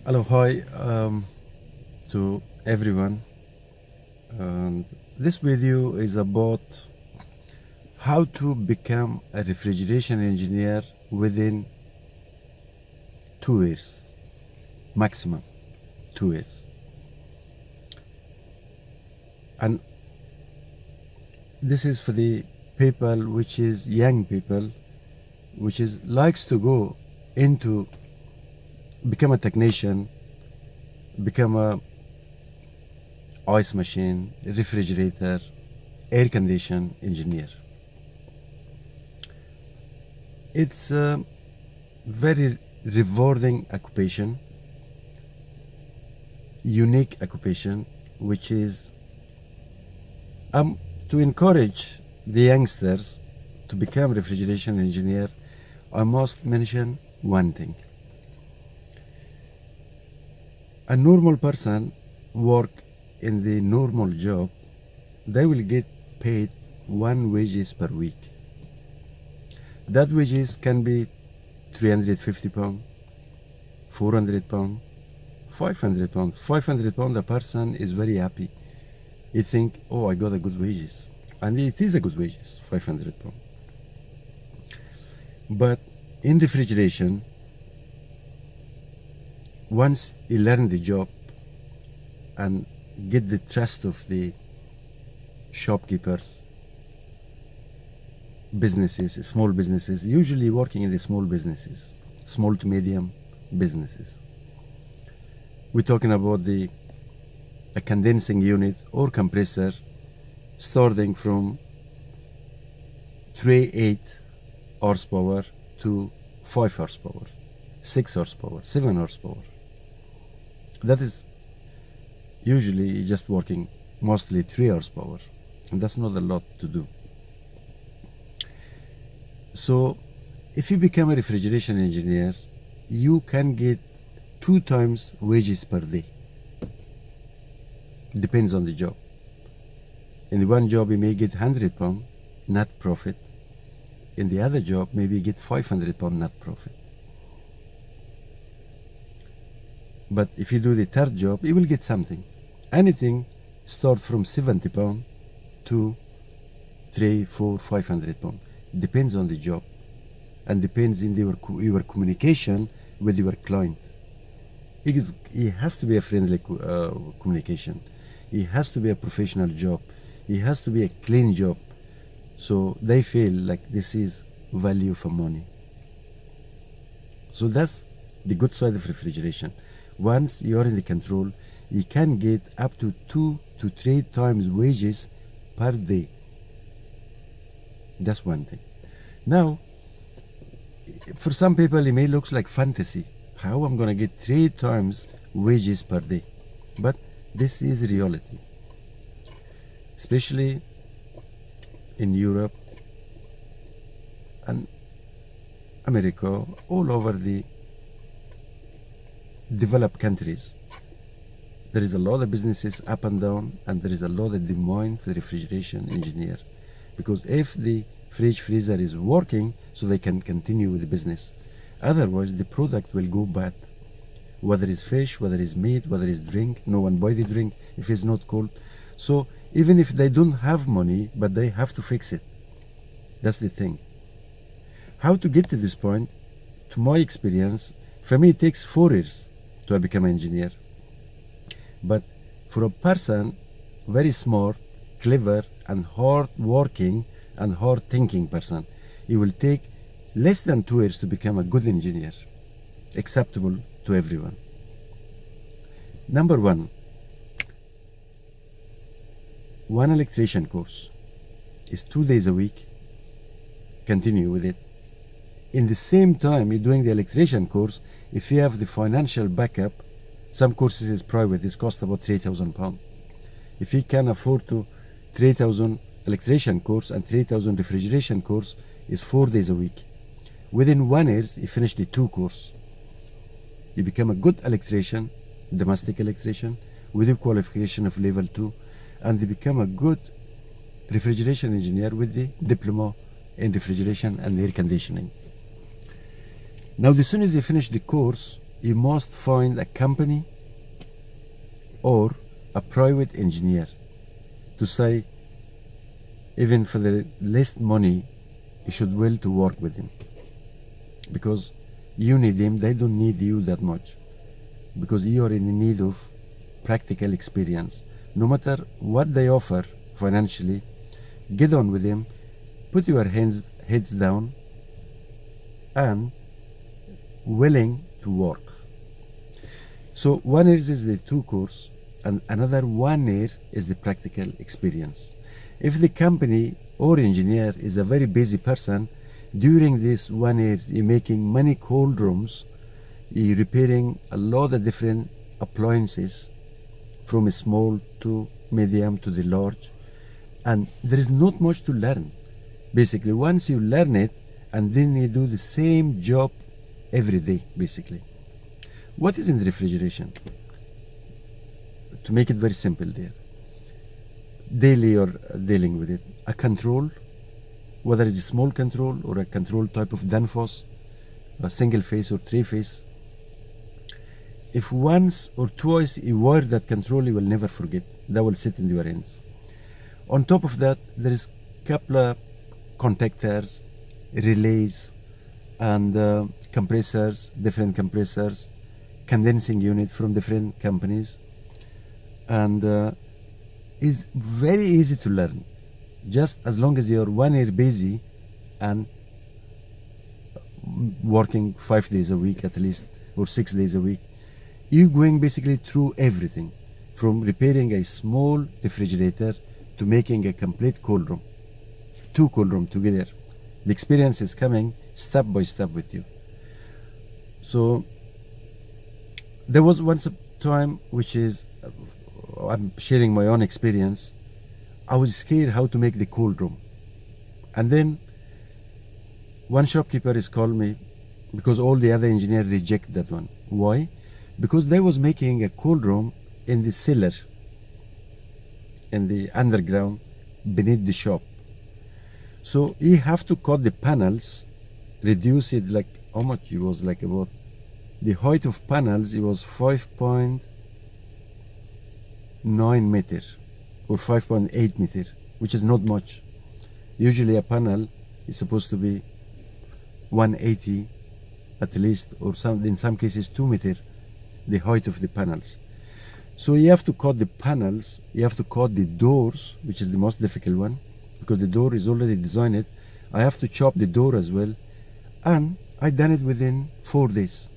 Hello, hi to everyone. And this video is about how to become a refrigeration engineer within 2 years, maximum 2 years. And this is for the people which is young people, which is likes to go into become a technician, become a ice machine, refrigerator, air condition engineer. It's a very rewarding occupation, unique occupation, which is to encourage the youngsters to become refrigeration engineer. I must mention one thing. A normal person work in the normal job, they will get paid one wages per week. That wages can be 350 pound, 400 pound, 500 pound. 500 pound, the person is very happy. He think, oh, I got a good wages. And it is a good wages, 500 pound. But in refrigeration, once he learn the job and get the trust of the shopkeepers, businesses, small businesses, usually working in the small businesses, small to medium businesses. We're talking about a condensing unit or compressor starting from 3.8 horsepower to 5 horsepower, 6 horsepower, 7 horsepower. That is usually just working mostly 3 horsepower, and that's not a lot to do. So if you become a refrigeration engineer, you can get 2 times wages per day. Depends on the job. In one job you may get 100 pound net profit. In the other job maybe you get 500 pound net profit. But if you do the third job, you will get something. Anything start from 70 pound to 3, 4, 500 pound. Depends on the job and depends in your communication with your client. It has to be a friendly communication. It has to be a professional job. It has to be a clean job. So they feel like this is value for money. So that's the good side of refrigeration. Once you're in the control, you can get up to 2 to 3 times wages per day. That's one thing. Now, for some people it may look like fantasy. How I'm gonna get 3 times wages per day? But this is reality. Especially in Europe and America, all over the developed countries. There is a lot of businesses up and down, and there is a lot of demand for refrigeration engineer, because if the fridge freezer is working, so they can continue with the business. Otherwise the product will go bad, whether it's fish, whether it's meat, whether it's drink. No one buy the drink if it's not cold. So even if they don't have money, but they have to fix it. That's the thing. How to get to this point? To my experience, for me it takes 4 years to become an engineer. But for a person very smart, clever and hard working and hard thinking person, it will take less than 2 years to become a good engineer, acceptable to everyone. Number one electrician course is 2 days a week. Continue with it. In the same time you're doing the electrician course, if you have the financial backup, some courses is private, it's cost about £3,000. If you can afford to 3,000 electrician course and 3,000 refrigeration course, is 4 days a week. Within 1 year you finish the 2 course. You become a good electrician, domestic electrician, with the qualification of level 2, and you become a good refrigeration engineer with the diploma in refrigeration and air conditioning. Now, as soon as you finish the course, you must find a company or a private engineer to say, even for the less money, you should will to work with him, because you need them, they don't need you that much, because you are in need of practical experience. No matter what they offer financially, get on with them, put your heads down, and willing to work. So 1 year is the 2 course, and another 1 year is the practical experience. If the company or engineer is a very busy person, during this 1 year you're making many cold rooms, you're repairing a lot of different appliances from small to medium to the large, and there is not much to learn. Basically, once you learn it, and then you do the same job every day, basically. What is in refrigeration? To make it very simple there, daily you're dealing with it. A control, whether it's a small control or a control type of Danfoss, a single phase or 3-phase. If once or twice you wire that control, you will never forget. That will sit in your hands. On top of that, there is couple of contactors, relays, and compressors, different compressors, condensing unit from different companies, and is very easy to learn, just as long as you're 1 year busy and working 5 days a week at least, or 6 days a week. You're going basically through everything, from repairing a small refrigerator to making a complete cold room, 2 cold rooms together. The experience is coming step by step with you. So there was once a time, which is, I'm sharing my own experience. I was scared how to make the cold room, and then one shopkeeper is called me, because all the other engineers reject that one. Why? Because they was making a cold room in the cellar, in the underground beneath the shop. So he have to cut the panels, reduce it, like how much it was, like about the height of panels, it was 5.9 meter or 5.8 meter, which is not much. Usually a panel is supposed to be 180 at least, or in some cases 2 meter, the height of the panels. So you have to cut the panels, you have to cut the doors, which is the most difficult one, because the door is already designed. I have to chop the door as well, and I done it within 4 days.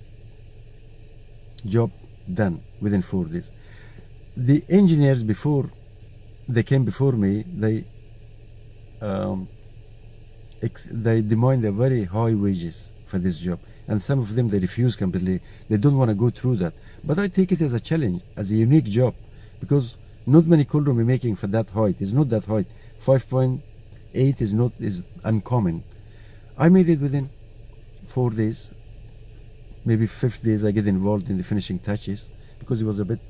Job done within 4 days. The engineers before they came before me, they demand a very high wages for this job, and some of them they refuse completely. They don't want to go through that. But I take it as a challenge, as a unique job, because not many cold room are making for that height. It's not that height. 5.8 is uncommon. I made it within 4 days. Maybe 5th days I get involved in the finishing touches, because it was a bit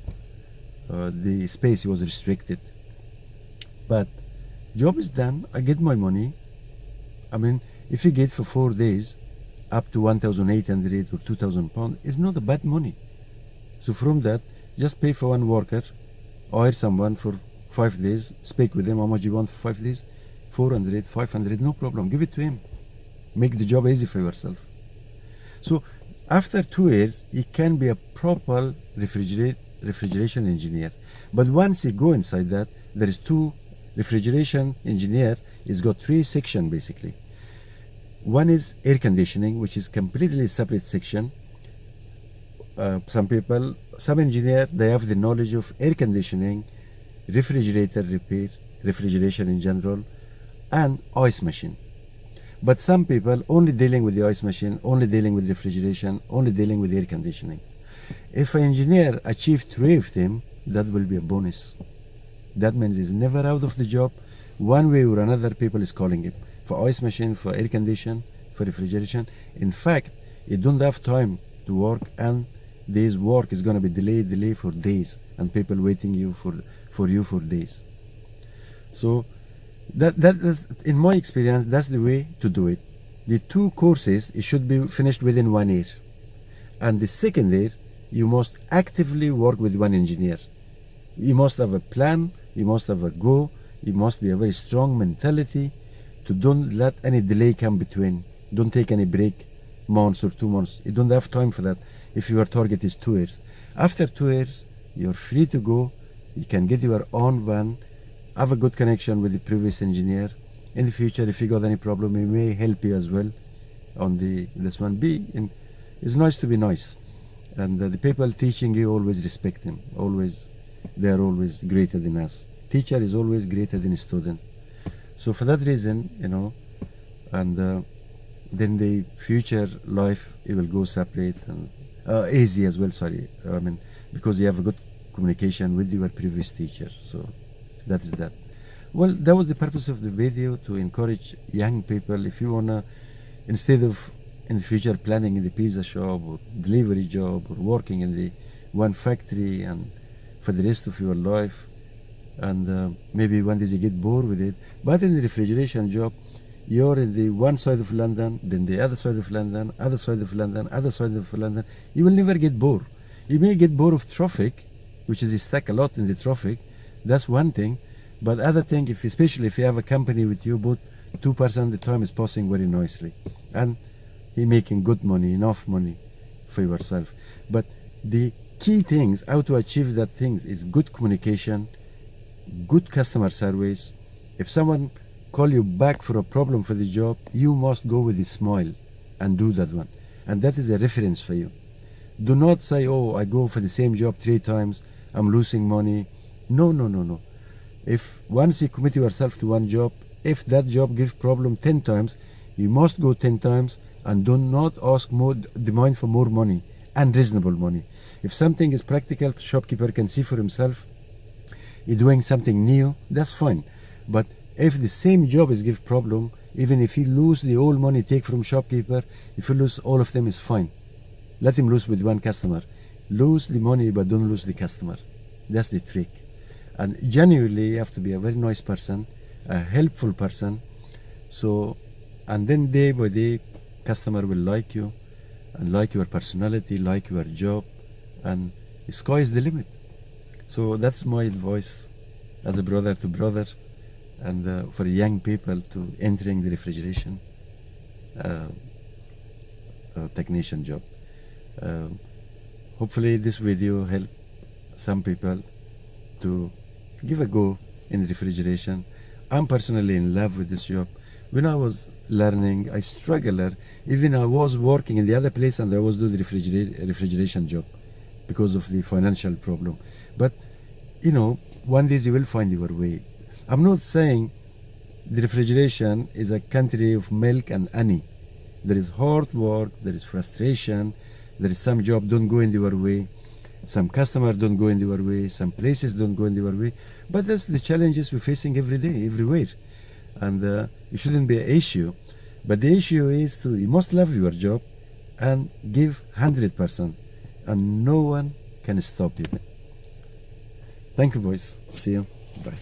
the space was restricted. But job is done. I get my money. I mean, if you get for 4 days up to 1,800 or 2,000 pounds, it's not a bad money. So from that, just pay for one worker, hire someone for 5 days, speak with him how much you want for 5 days, 400, 500, no problem, give it to him. Make the job easy for yourself. So after 2 years, you can be a proper refrigeration engineer. But once you go inside that, there is 2 refrigeration engineer. It's got 3 sections basically. One is air conditioning, which is completely separate section. Some engineer, they have the knowledge of air conditioning, refrigerator repair, refrigeration in general, and ice machine. But some people only dealing with the ice machine, only dealing with refrigeration, only dealing with air conditioning. If an engineer achieves 3 of them, that will be a bonus. That means he's never out of the job. One way or another, people is calling him for ice machine, for air condition, for refrigeration. In fact, you don't have time to work, and this work is going to be delayed for days, and people waiting for you for days. So that is, in my experience, that's the way to do it. The 2 courses, it should be finished within 1 year. And the second there, you must actively work with one engineer. You must have a plan, you must have a goal, you must be a very strong mentality to don't let any delay come between. Don't take any break, months or 2 months. You don't have time for that if your target is 2 years. After 2 years, you're free to go. You can get your own van, have a good connection with the previous engineer. In the future, if you got any problem, he may help you as well on this one. It's nice to be nice. And the people teaching you, always respect them. Always, they are always greater than us. Teacher is always greater than a student. So for that reason, and then the future life, it will go separate and easy as well. Sorry, I mean, because you have a good communication with your previous teacher. So that is that. Well, that was the purpose of the video, to encourage young people. If you wanna, instead of in the future planning in the pizza shop or delivery job or working in the one factory and for the rest of your life, and maybe one day you get bored with it, but in the refrigeration job, you're in the one side of London, then the other side of London, other side of London, other side of London. You will never get bored. You may get bored of traffic, which is stuck a lot in the traffic. That's one thing. But other thing, especially if you have a company with you, both 2% the time is passing very nicely, and you're making good money, enough money for yourself. But the key things, how to achieve that things, is good communication, good customer service. If someone call you back for a problem for the job, you must go with a smile and do that one, and that is a reference for you. Do not say, oh, I go for the same job 3 times, I'm losing money. No. If once you commit yourself to one job, if that job gives problem 10 times, you must go 10 times, and do not ask more, demand for more money, unreasonable money. If something is practical, shopkeeper can see for himself, you're doing something new, that's fine. But if the same job is give problem, even if you lose the whole money take from shopkeeper, if you lose all of them, is fine. Let him lose with one customer. Lose the money, but don't lose the customer. That's the trick. And genuinely, you have to be a very nice person, a helpful person. So, and then day by day, customer will like you, and like your personality, like your job, and the sky is the limit. So that's my advice as a brother to brother, and for young people to entering the refrigeration technician job. Hopefully this video help some people to give a go in refrigeration. I'm personally in love with this job. When I was learning, I struggled. Even I was working in the other place, and I was doing the refrigeration job because of the financial problem. But one day you will find your way. I'm not saying the refrigeration is a country of milk and honey. There is hard work, there is frustration, there is some job don't go in your way, some customers don't go in your way, some places don't go in your way. But that's the challenges we're facing every day, everywhere. And it shouldn't be an issue. But the issue is you must love your job and give 100%. And no one can stop you. Thank you, boys. See you. Bye.